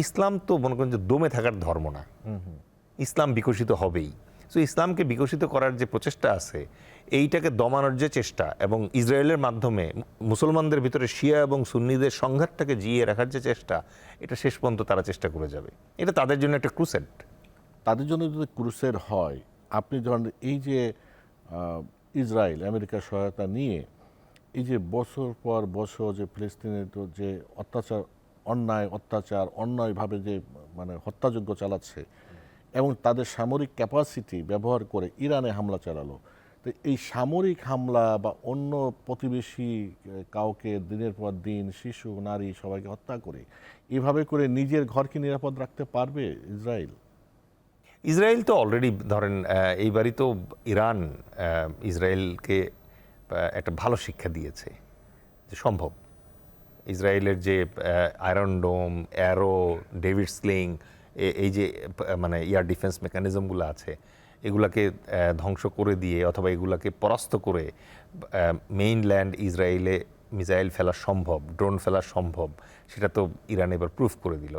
ইসলাম তো মনে করেন যে দমে থাকার ধর্ম না, ইসলাম বিকশিত হবেই। সো ইসলামকে বিকশিত করার যে প্রচেষ্টা আছে, এইটাকে দমানোর যে চেষ্টা এবং ইসরায়েলের মাধ্যমে মুসলমানদের ভিতরে শিয়া এবং সুন্নিদের সংঘাতটাকে জিইয়ে রাখার যে চেষ্টা, এটা শেষ পর্যন্ত তারা চেষ্টা করে যাবে। এটা তাদের জন্য একটা ক্রুসেড। তাদের জন্য যদি ক্রুসেড হয়, আপনি ধরেন এই যে ইসরায়েল আমেরিকার সহায়তা নিয়ে এই যে বছর পর বছর যে ফিলিস্তিনের তো যে অত্যাচার অন্যায়ভাবে যে মানে হত্যাযজ্ঞ চালাচ্ছে এবং তাদের সামরিক ক্যাপাসিটি ব্যবহার করে ইরানে হামলা চালালো, তো এই সামরিক হামলা বা অন্য প্রতিবেশী কাউকে দিনের পর দিন শিশু নারী সবাইকে হত্যা করে এভাবে করে নিজের ঘরকে নিরাপদ রাখতে পারবে ইসরায়েল? ইসরায়েল তো অলরেডি ধরেন এইবারই তো ইরান ইসরায়েলকে একটা ভালো শিক্ষা দিয়েছে যে সম্ভব। ইসরায়েলের যে আয়রন ডোম, অ্যারো, ডেভিড স্লিং, এই যে মানে এয়ার ডিফেন্স মেকানিজমগুলো আছে, এগুলাকে ধ্বংস করে দিয়ে অথবা এগুলাকে পরাস্ত করে মেইনল্যান্ড ইসরায়েলে মিসাইল ফেলা সম্ভব, ড্রোন ফেলা সম্ভব, সেটা তো ইরান এবার প্রুফ করে দিল।